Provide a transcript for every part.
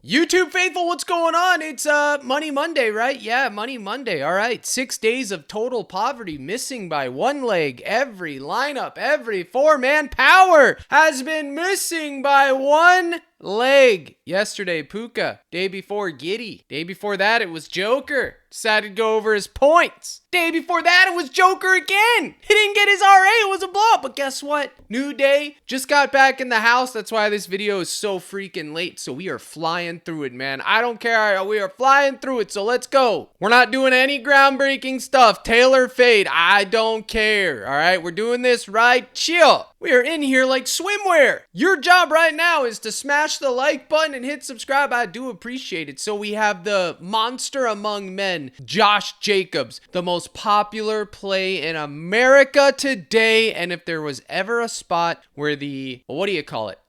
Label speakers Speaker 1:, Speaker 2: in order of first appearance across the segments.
Speaker 1: YouTube faithful, what's going on? It's Money Monday, right? Yeah, Money Monday. All right, 6 days of total poverty, missing by one leg. Every lineup, every four-man power has been missing by one leg. Yesterday, Puka. Day before, Giddy. Day before that, it was Joker. Decided to go over his points. Day before that, it was Joker again. He didn't get his RA. It was a blowout. But guess what? New day. Just got back in the house. That's why this video is so freaking late. So we are flying through it, man. I don't care. We are flying through it. So let's go. We're not doing any groundbreaking stuff. Tailor fade. I don't care. All right. We're doing this right. Chill. We are in here like swimwear. Your job right now is to smash the like button and hit subscribe. I do appreciate it. So we have the monster among men, Josh Jacobs, the most popular play in America today. And if there was ever a spot where the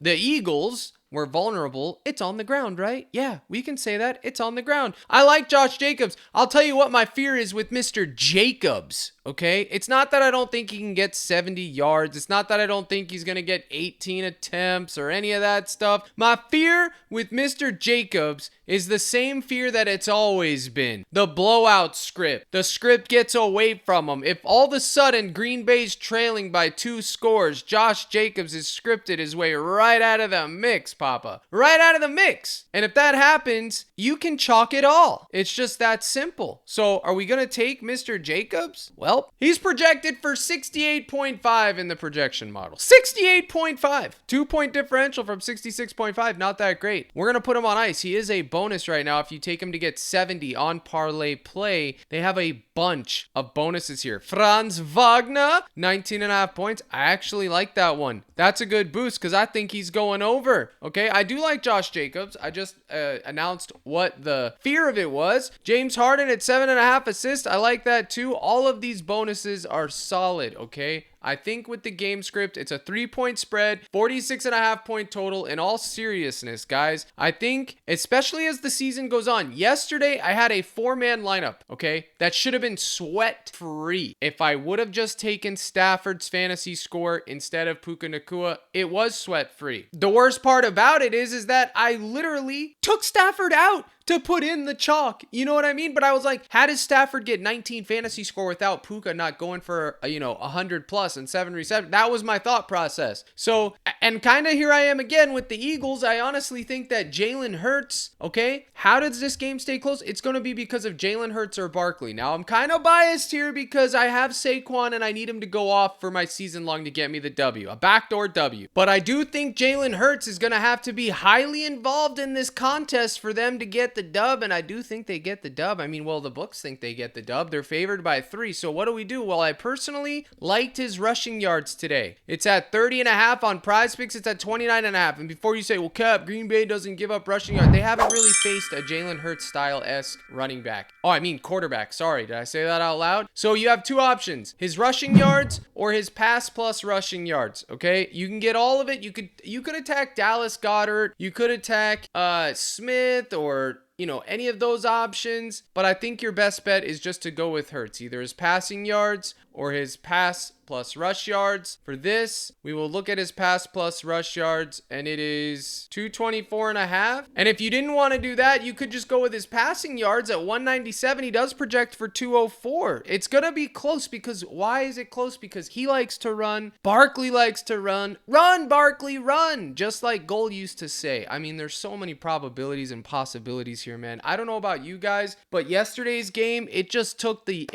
Speaker 1: Eagles were vulnerable, it's on the ground, right? Yeah, we can say that. It's on the ground. I like Josh Jacobs. I'll tell you what my fear is with Mr. Jacobs, okay? It's not that I don't think he can get 70 yards. It's not that I don't think he's going to get 18 attempts or any of that stuff. My fear with Mr. Jacobs is the same fear that it's always been. The blowout script. The script gets away from him. If all of a sudden Green Bay's trailing by 2 scores, Josh Jacobs is scripted his way right out of the mix, Papa. Right out of the mix. And if that happens, you can chalk it all. It's just that simple. So are we going to take Mr. Jacobs? Well, he's projected for 68.5 in the projection model. 68.5. 2-point differential from 66.5. Not that great. We're going to put him on ice. He is a bonus right now. If you take him to get 70 on parlay play, they have a bunch of bonuses here. Franz Wagner, 19.5 points. I actually like that one. That's a good boost because I think he's going over. Okay, I do like Josh Jacobs. I just announced what the fear of it was. James Harden at 7.5 assists. I like that too. All of these bonuses are solid, okay? I think with the game script, it's a 3-point spread, 46.5 point total. In all seriousness, guys, I think, especially as the season goes on, yesterday I had a 4-man lineup, okay, that should have been sweat free. If I would have just taken Stafford's fantasy score instead of Puka Nacua, it was sweat free. The worst part about it is that I literally took Stafford out to put in the chalk. You know what I mean? But I was like, how does Stafford get 19 fantasy score without Puka not going for, 100 plus and 7 receptions? That was my thought process. So, and kind of here I am again with the Eagles. I honestly think that Jalen Hurts, okay, how does this game stay close? It's going to be because of Jalen Hurts or Barkley. Now, I'm kind of biased here because I have Saquon and I need him to go off for my season long to get me the W, a backdoor W. But I do think Jalen Hurts is going to have to be highly involved in this contest for them to get the dub, and I do think they get the dub. I mean, well, the books think they get the dub. They're favored by 3. So what do? Well, I personally liked his rushing yards today. It's at 30.5 on PrizePicks. It's at 29.5. And before you say, well, Cap, Green Bay doesn't give up rushing yards, they haven't really faced a Jalen Hurts style-esque running back. Oh, I mean quarterback. Sorry, did I say that out loud? So you have 2 options: his rushing yards or his pass plus rushing yards. Okay, you can get all of it. You could attack Dallas Goedert. You could attack Smith or any of those options, but I think your best bet is just to go with Hurts, either his passing yards or his pass plus rush yards. For this, we will look at his pass plus rush yards, and it is 224.5. And if you didn't want to do that, you could just go with his passing yards at 197. He does project for 204. It's going to be close because why is it close? Because he likes to run. Barkley likes to run. Run, Barkley, run. Just like Goal used to say. I mean, there's so many probabilities and possibilities here, man. I don't know about you guys, but yesterday's game, it took the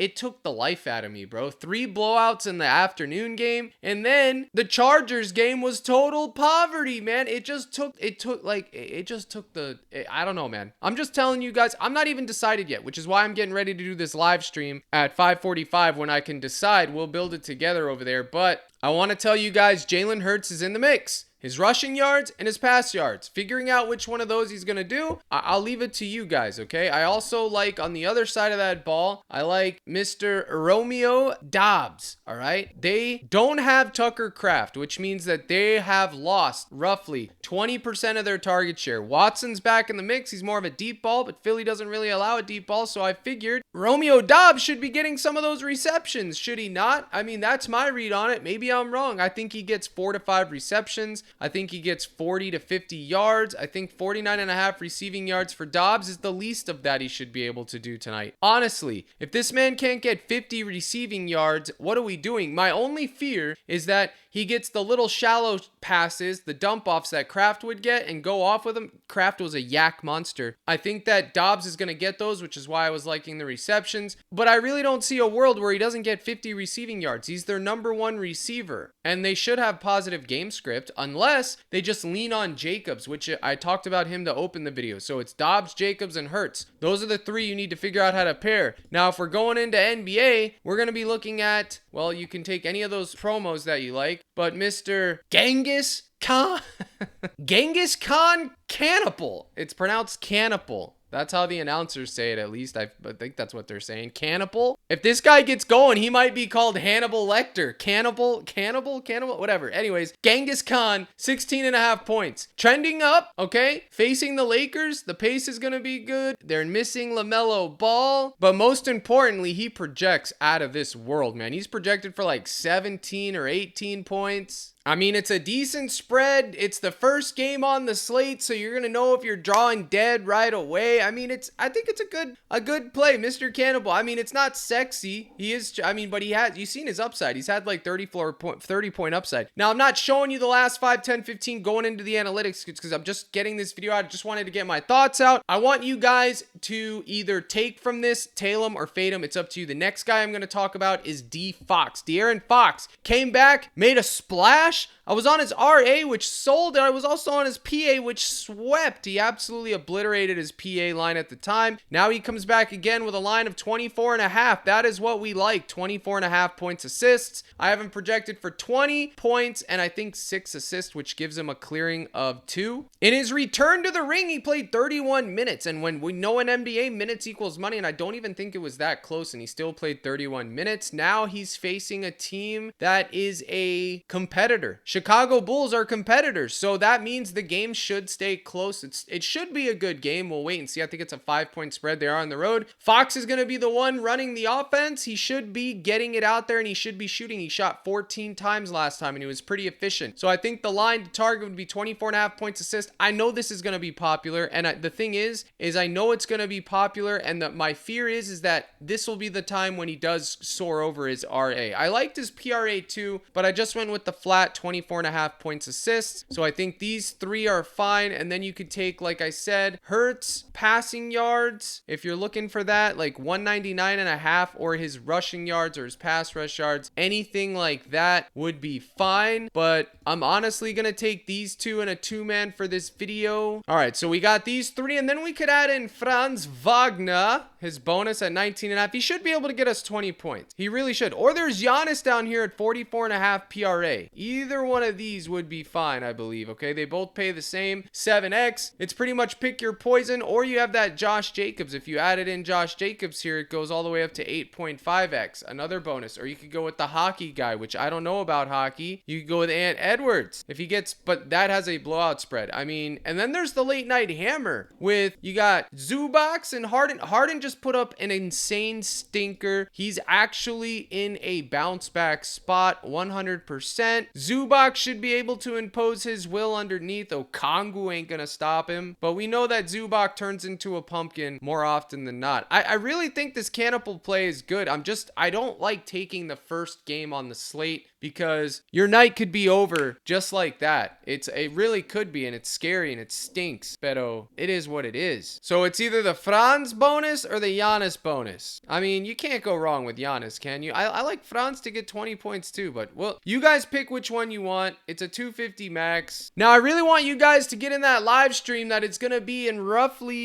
Speaker 1: life out of me, bro. 3 blowouts in the afternoon game, and then the Chargers game was total poverty, man. I don't know, man. I'm just telling you guys, I'm not even decided yet, which is why I'm getting ready to do this live stream at 5:45 when I can decide. We'll build it together over there, but I want to tell you guys, Jalen Hurts is in the mix. His rushing yards and his pass yards. Figuring out which one of those he's going to do, I'll leave it to you guys, okay? I also like, on the other side of that ball, I like Mr. Romeo Doubs, all right? They don't have Tucker Kraft, which means that they have lost roughly 20% of their target share. Watson's back in the mix. He's more of a deep ball, but Philly doesn't really allow a deep ball, so I figured Romeo Doubs should be getting some of those receptions, should he not? I mean, that's my read on it. Maybe I'm wrong. I think he gets 4 to 5 receptions. I think he gets 40 to 50 yards. I think 49.5 receiving yards for Doubs is the least of that he should be able to do tonight. Honestly, if this man can't get 50 receiving yards, what are we doing? My only fear is that he gets the little shallow passes, the dump offs that Kraft would get and go off with them. Kraft was a yak monster. I think that Doubs is going to get those, which is why I was liking the receptions. But I really don't see a world where he doesn't get 50 receiving yards. He's their number one receiver. And they should have positive game script unless they just lean on Jacobs, which I talked about him to open the video. So it's Doubs, Jacobs, and Hurts. Those are the three you need to figure out how to pair. Now, if we're going into NBA, we're going to be looking at, well, you can take any of those promos that you like, but Mr. Genghis Khan, Genghis Khan Cannibal. It's pronounced Cannibal. That's how the announcers say it, at least. I think that's what they're saying. Cannibal. If this guy gets going, he might be called Hannibal Lecter. Cannibal, whatever. Anyways, Genghis Khan, 16.5 points. Trending up, okay? Facing the Lakers, the pace is going to be good. They're missing LaMelo Ball. But most importantly, he projects out of this world, man. He's projected for like 17 or 18 points. I mean, it's a decent spread. It's the first game on the slate, so you're gonna know if you're drawing dead right away. I mean, I think it's a good play, Mr. Cannibal. I mean, it's not sexy. He is, I mean, but you've seen his upside. He's had like 30 point upside. Now, I'm not showing you the last 5, 10, 15 going into the analytics because I'm just getting this video out. I just wanted to get my thoughts out. I want you guys to either take from this, tail him, or fade him. It's up to you. The next guy I'm gonna talk about is De'Aaron Fox. Came back, made a splash. I was on his RA, which sold, and I was also on his PA, which swept. He absolutely obliterated his PA line at the time. Now he comes back again with a line of 24.5. That is what we like. 24.5 points assists. I have him projected for 20 points and I think 6 assists, which gives him a clearing of 2. In his return to the ring, he played 31 minutes. And when we know in NBA, minutes equals money, and I don't even think it was that close, and he still played 31 minutes. Now he's facing a team that is a competitor. Chicago Bulls are competitors, so that means the game should stay close. It should be a good game. We'll wait and see. I think it's a 5-point spread. They are on the road. Fox is going to be the one running the offense. He should be getting it out there, and he should be shooting. He shot 14 times last time, and he was pretty efficient. So I think the line to target would be 24.5 points assist. I know this is going to be popular, and the thing is I know it's going to be popular, and my fear is that this will be the time when he does soar over his RA. I liked his PRA too, but I just went with the flat 24.5 points assists. So I think these three are fine. And then you could take, like I said, Hurts passing yards. If you're looking for that, like 199.5, or his rushing yards or his pass rush yards, anything like that would be fine. But I'm honestly going to take these two in a 2-man for this video. All right, so we got these three, and then we could add in Franz Wagner, his bonus at 19.5. He should be able to get us 20 points. He really should. Or there's Giannis down here at 44.5 PRA. Either one of these would be fine, I believe. Okay, they both pay the same 7x. It's pretty much pick your poison. Or you have that Josh Jacobs. If you added in Josh Jacobs here, it goes all the way up to 8.5x, another bonus. Or you could go with the hockey guy, which I don't know about hockey. You could go with Ant Edwards if he gets, but that has a blowout spread. I mean, and then there's the late night hammer with, you got Zubac and Harden. Harden just put up an insane stinker. He's actually in a bounce back spot 100%. Zubac should be able to impose his will underneath. Okongwu ain't gonna stop him, but we know that Zubac turns into a pumpkin more often than not. I really think this cannibal play is good. I don't like taking the first game on the slate because your night could be over just like that. It really could be, and it's scary and it stinks, but it is what it is. So it's either the Franz bonus or the Giannis bonus. I mean, you can't go wrong with Giannis, can you? I like Franz to get 20 points too, but well, you guys pick which one you want. It's a 250 max. Now, I really want you guys to get in that live stream that it's going to be in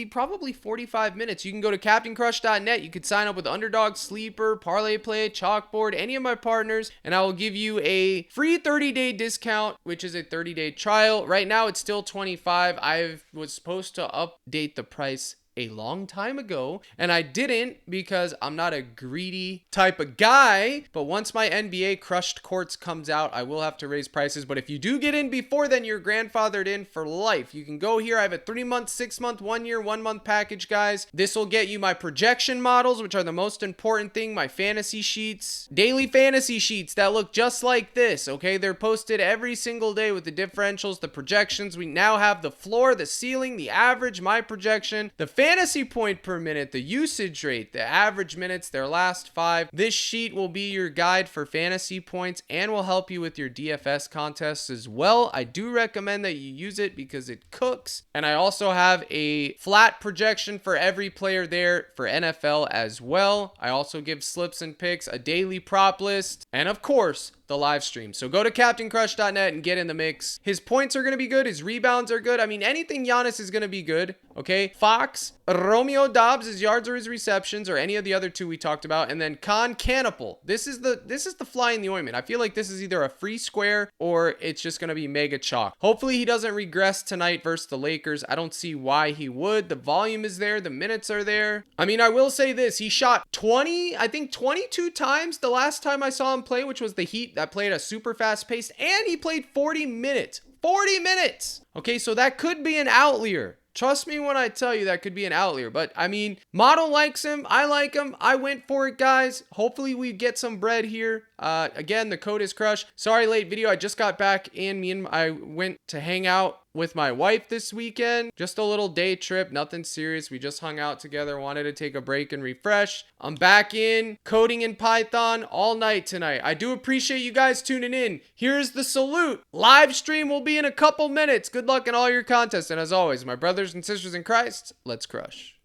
Speaker 1: probably 45 minutes. You can go to CaptainCrush.net. You could sign up with Underdog, Sleeper, ParlayPlay, Chalkboard, any of my partners, and I will give you a free 30-day discount, which is a 30-day trial. Right now, it's still 25. I was supposed to update the price a long time ago, and I didn't because I'm not a greedy type of guy. But once my NBA crushed courts comes out, I will have to raise prices. But if you do get in before then, you're grandfathered in for life. You can go here. I have a 3-month, 6-month, 1-year, 1-month package, guys. This will get you my projection models, which are the most important thing, my fantasy sheets, daily fantasy sheets that look just like this. Okay, they're posted every single day with the differentials, the projections. We now have the floor, the ceiling, the average, my projection, the fantasy point per minute, the usage rate, the average minutes, their last 5. This sheet will be your guide for fantasy points and will help you with your DFS contests as well. I do recommend that you use it because it cooks. And I also have a flat projection for every player there for NFL as well. I also give slips and picks, a daily prop list, and of course, the live stream. So go to CaptainCrush.net and get in the mix. His points are going to be good. His rebounds are good. I mean, anything Giannis is going to be good. Okay. Fox, Romeo Doubs, his yards or his receptions, or any of the other 2 we talked about. And then Con Canopal. This is the fly in the ointment. I feel like this is either a free square or it's just going to be mega chalk. Hopefully he doesn't regress tonight versus the Lakers. I don't see why he would. The volume is there. The minutes are there. I mean, I will say this. He shot 22 times the last time I saw him play, which was the Heat that played a super fast pace, and he played 40 minutes. 40 minutes. Okay, so that could be an outlier. Trust me when I tell you that could be an outlier. But, I mean, model likes him. I like him. I went for it, guys. Hopefully, we get some bread here. Again, the code is CRUSH. Sorry, late video. I just got back in. I went to hang out with my wife this weekend. Just a little day trip. Nothing serious. We just hung out together. Wanted to take a break and refresh. I'm back in coding in Python all night tonight. I do appreciate you guys tuning in. Here's the salute. Live stream will be in a couple minutes. Good luck in all your contests. And as always, my brothers and sisters in Christ, let's crush.